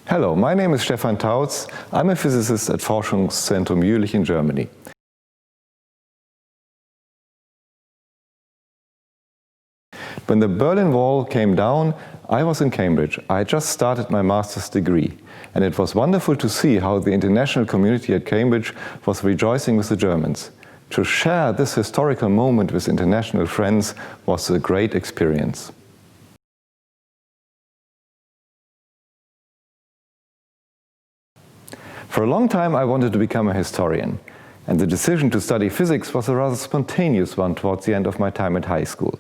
Hello, my name is Stefan Tautz. I'm a physicist at Forschungszentrum Jülich in Germany. When the Berlin Wall came down, I was in Cambridge. I just started my master's degree, and it was wonderful to see how the international community at Cambridge was rejoicing with the Germans. To share this historical moment with international friends was a great experience. For a long time I wanted to become a historian, and the decision to study physics was a rather spontaneous one towards the end of my time at high school.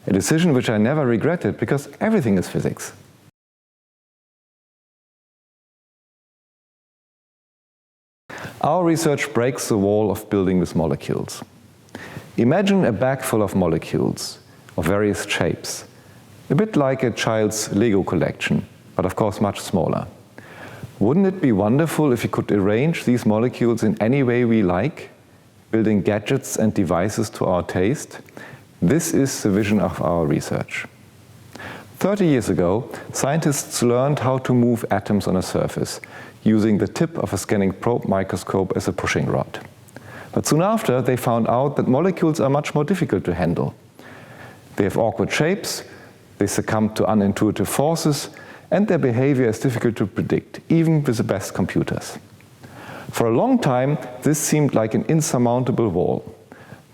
A decision which I never regretted, because everything is physics. Our research breaks the wall of building with molecules. Imagine a bag full of molecules of various shapes, a bit like a child's Lego collection, but of course much smaller. Wouldn't it be wonderful if we could arrange these molecules in any way we like, building gadgets and devices to our taste? This is the vision of our research. 30 years ago, scientists learned how to move atoms on a surface, using the tip of a scanning probe microscope as a pushing rod. But soon after, they found out that molecules are much more difficult to handle. They have awkward shapes, they succumb to unintuitive forces, and their behavior is difficult to predict, even with the best computers. For a long time, this seemed like an insurmountable wall.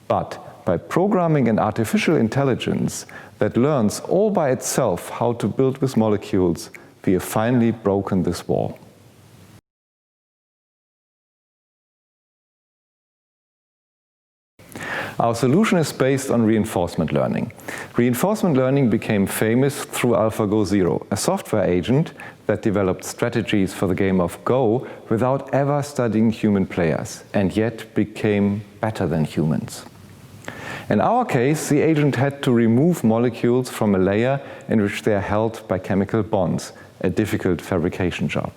But by programming an artificial intelligence that learns all by itself how to build with molecules, we have finally broken this wall. Our solution is based on reinforcement learning. Reinforcement learning became famous through AlphaGo Zero, a software agent that developed strategies for the game of Go without ever studying human players, and yet became better than humans. In our case, the agent had to remove molecules from a layer in which they are held by chemical bonds, a difficult fabrication job.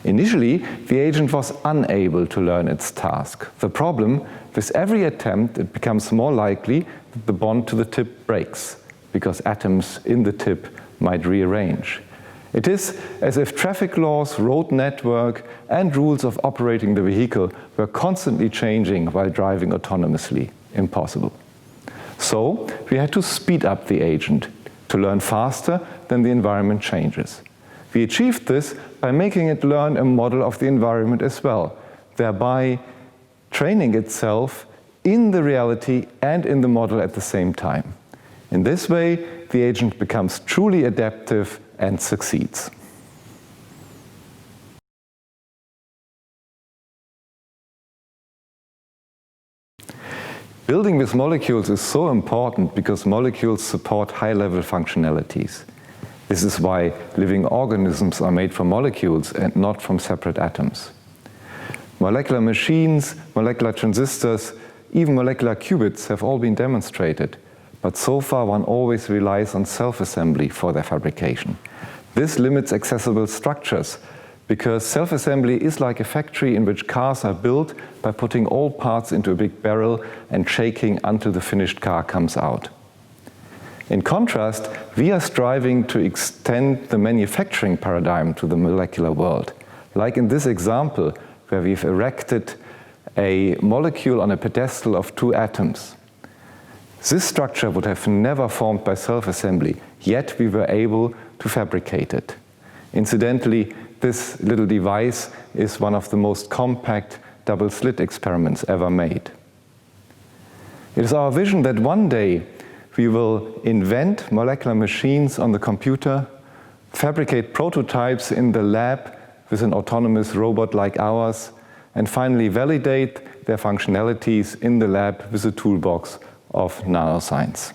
Initially, the agent was unable to learn its task. The problem, with every attempt, it becomes more likely that the bond to the tip breaks, because atoms in the tip might rearrange. It is as if traffic laws, road network, and rules of operating the vehicle were constantly changing while driving autonomously. Impossible. So we had to speed up the agent to learn faster than the environment changes. We achieved this by making it learn a model of the environment as well, thereby training itself in the reality and in the model at the same time. In this way, the agent becomes truly adaptive and succeeds. Building with molecules is so important because molecules support high-level functionalities. This is why living organisms are made from molecules and not from separate atoms. Molecular machines, molecular transistors, even molecular qubits have all been demonstrated, but so far one always relies on self-assembly for their fabrication. This limits accessible structures, because self-assembly is like a factory in which cars are built by putting all parts into a big barrel and shaking until the finished car comes out. In contrast, we are striving to extend the manufacturing paradigm to the molecular world, like in this example, where we've erected a molecule on a pedestal of 2 atoms. This structure would have never formed by self-assembly, yet we were able to fabricate it. Incidentally, this little device is one of the most compact double-slit experiments ever made. It is our vision that one day we will invent molecular machines on the computer, fabricate prototypes in the lab with an autonomous robot like ours, and finally validate their functionalities in the lab with a toolbox of nanoscience.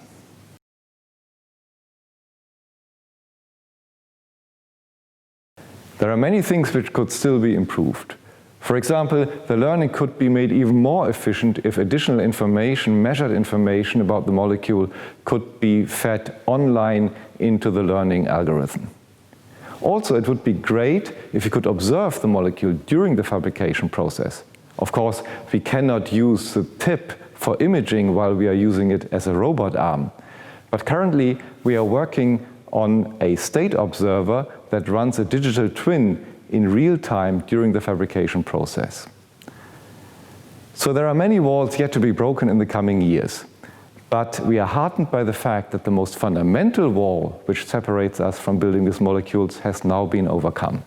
There are many things which could still be improved. For example, the learning could be made even more efficient if additional information, measured information about the molecule, could be fed online into the learning algorithm. Also, it would be great if you could observe the molecule during the fabrication process. Of course, we cannot use the tip for imaging while we are using it as a robot arm. But currently, we are working on a state observer that runs a digital twin in real time during the fabrication process. So there are many walls yet to be broken in the coming years. But we are heartened by the fact that the most fundamental wall which separates us from building these molecules has now been overcome.